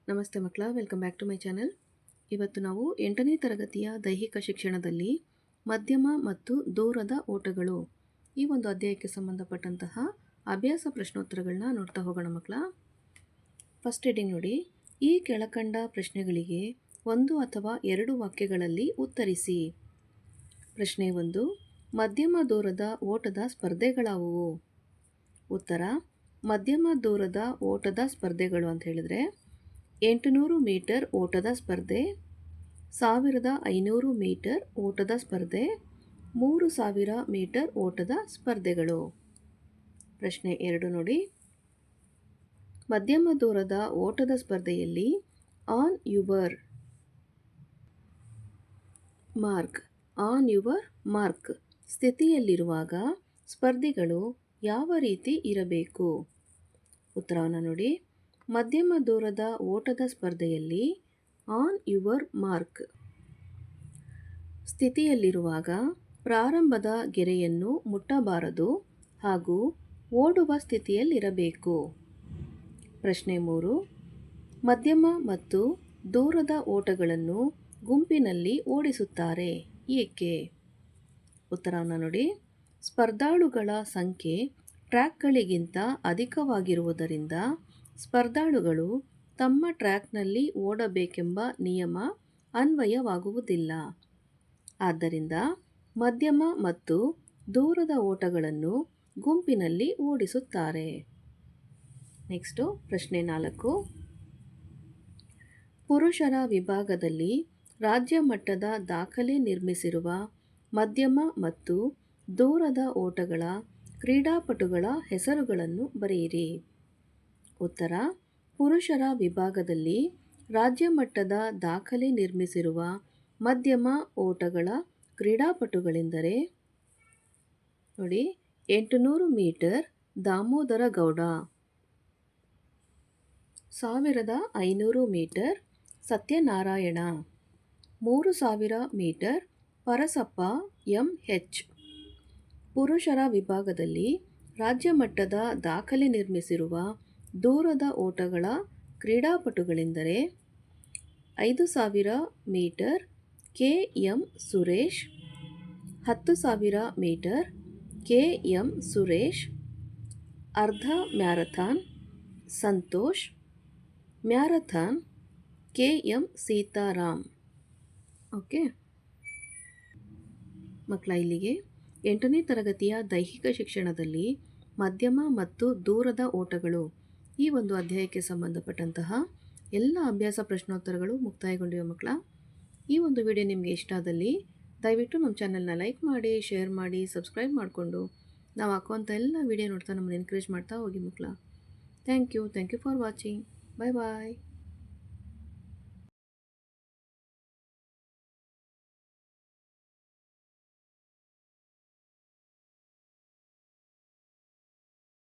ನಮಸ್ತೆ ಮಕ್ಕಳ, welcome back to my channel. ಇವತ್ತು ನಾವು 8ನೇ ತರಗತಿಯ ದೈಹಿಕ ಶಿಕ್ಷಣದಲ್ಲಿ ಮಧ್ಯಮ ಮತ್ತು ದೂರದ ಓಟಗಳು ಈ ಒಂದು ಅಧ್ಯಾಯಕ್ಕೆ ಸಂಬಂಧಪಟ್ಟಂತಹ ಅಭ್ಯಾಸ ಪ್ರಶ್ನೋತ್ತರಗಳನ್ನ ನೋಡ್ತಾ ಹೋಗೋಣ ಮಕ್ಕಳ. ಫಸ್ಟ್ ಹೆಡಿಂಗ್ ನೋಡಿ, ಈ ಕೆಳಕಂಡ ಪ್ರಶ್ನೆಗಳಿಗೆ ಒಂದು ಅಥವಾ ಎರಡು ವಾಕ್ಯಗಳಲ್ಲಿ ಉತ್ತರಿಸಿ. ಪ್ರಶ್ನೆ 1, ಮಧ್ಯಮ ದೂರದ ಓಟದ ಸ್ಪರ್ಧೆಗಳಾವುವು? ಉತ್ತರ: ಮಧ್ಯಮ ದೂರದ ಓಟದ ಸ್ಪರ್ಧೆಗಳು ಅಂತ ಹೇಳಿದ್ರೆ 800 ಮೀಟರ್ ಓಟದ ಸ್ಪರ್ಧೆ, 1500 ಮೀಟರ್ ಓಟದ ಸ್ಪರ್ಧೆ, 3000 ಮೀಟರ್ ಓಟದ ಸ್ಪರ್ಧೆಗಳು. ಪ್ರಶ್ನೆ 2 ನೋಡಿ, ಮಧ್ಯಮ ದೂರದ ಓಟದ ಸ್ಪರ್ಧೆಯಲ್ಲಿ ಆನ್ ಯುವರ್ ಮಾರ್ಕ್ ಸ್ಥಿತಿಯಲ್ಲಿರುವಾಗ ಸ್ಪರ್ಧಿಗಳು ಯಾವ ರೀತಿ ಇರಬೇಕು? ಉತ್ತರವನ್ನು ನೋಡಿ. ಮಧ್ಯಮ ದೂರದ ಓಟದ ಸ್ಪರ್ಧೆಯಲ್ಲಿ ಆನ್ ಯುವರ್ ಮಾರ್ಕ್ ಸ್ಥಿತಿಯಲ್ಲಿರುವಾಗ ಪ್ರಾರಂಭದ ಗೆರೆಯನ್ನು ಮುಟ್ಟಬಾರದು ಹಾಗೂ ಓಡುವ ಸ್ಥಿತಿಯಲ್ಲಿರಬೇಕು. ಪ್ರಶ್ನೆ 3, ಮಧ್ಯಮ ಮತ್ತು ದೂರದ ಓಟಗಳನ್ನು ಗುಂಪಿನಲ್ಲಿ ಓಡಿಸುತ್ತಾರೆ, ಏಕೆ? ಉತ್ತರವನ್ನು ನೋಡಿ. ಸ್ಪರ್ಧಾಳುಗಳ ಸಂಖ್ಯೆ ಟ್ರ್ಯಾಕ್ಗಳಿಗಿಂತ ಅಧಿಕವಾಗಿರುವುದರಿಂದ ಸ್ಪರ್ಧಾಳುಗಳು ತಮ್ಮ ಟ್ರ್ಯಾಕ್ನಲ್ಲಿ ಓಡಬೇಕೆಂಬ ನಿಯಮ ಅನ್ವಯವಾಗುವುದಿಲ್ಲ. ಆದ್ದರಿಂದ ಮಧ್ಯಮ ಮತ್ತು ದೂರದ ಓಟಗಳನ್ನು ಗುಂಪಿನಲ್ಲಿ ಓಡಿಸುತ್ತಾರೆ. ನೆಕ್ಸ್ಟು ಪ್ರಶ್ನೆ 4, ಪುರುಷರ ವಿಭಾಗದಲ್ಲಿ ರಾಜ್ಯ ಮಟ್ಟದ ದಾಖಲೆ ನಿರ್ಮಿಸಿರುವ ಮಧ್ಯಮ ಮತ್ತು ದೂರದ ಓಟಗಳ ಕ್ರೀಡಾಪಟುಗಳ ಹೆಸರುಗಳನ್ನು ಬರೆಯಿರಿ. ಉತ್ತರ: ಪುರುಷರ ವಿಭಾಗದಲ್ಲಿ ರಾಜ್ಯ ಮಟ್ಟದ ದಾಖಲೆ ನಿರ್ಮಿಸಿರುವ ಮಧ್ಯಮ ಓಟಗಳ ಕ್ರೀಡಾಪಟುಗಳೆಂದರೆ ನೋಡಿ, 800 metre Damodara Gowda, 1500 metre Satyanarayana, 3000 metre Parasappa MH. ಪುರುಷರ ವಿಭಾಗದಲ್ಲಿ ರಾಜ್ಯ ಮಟ್ಟದ ದಾಖಲೆ ನಿರ್ಮಿಸಿರುವ ದೂರದ ಓಟಗಳ ಕ್ರೀಡಾಪಟುಗಳೆಂದರೆ 5000 metre KM. Suresh, 10,000 metre KM. Suresh, ಅರ್ಧ marathon Santosh, marathon KM. Sitaram. Okay ಮಕ್ಕಳ, ಇಲ್ಲಿಗೆ 8ನೇ ತರಗತಿಯ ದೈಹಿಕ ಶಿಕ್ಷಣದಲ್ಲಿ ಮಧ್ಯಮ ಮತ್ತು ದೂರದ ಓಟಗಳು ಈ ಒಂದು ಅಧ್ಯಾಯಕ್ಕೆ ಸಂಬಂಧಪಟ್ಟಂತಹ ಎಲ್ಲ ಅಭ್ಯಾಸ ಪ್ರಶ್ನೋತ್ತರಗಳು ಮುಕ್ತಾಯಗೊಂಡಿವೆ ಮಕ್ಕಳ. ಈ ಒಂದು ವಿಡಿಯೋ ನಿಮಗೆ ಇಷ್ಟ ಆದಲ್ಲಿ ದಯವಿಟ್ಟು ನಮ್ಮ ಚಾನಲ್ನ ಲೈಕ್ ಮಾಡಿ, ಶೇರ್ ಮಾಡಿ, ಸಬ್ಸ್ಕ್ರೈಬ್ ಮಾಡಿಕೊಂಡು ನಾವು ಹಾಕುವಂಥ ಎಲ್ಲ ವಿಡಿಯೋ ನೋಡ್ತಾ ನಮ್ಮನ್ನು ಎನ್ಕರೇಜ್ ಮಾಡ್ತಾ ಹೋಗಿ ಮಕ್ಕಳ. Thank you for watching. Bye bye.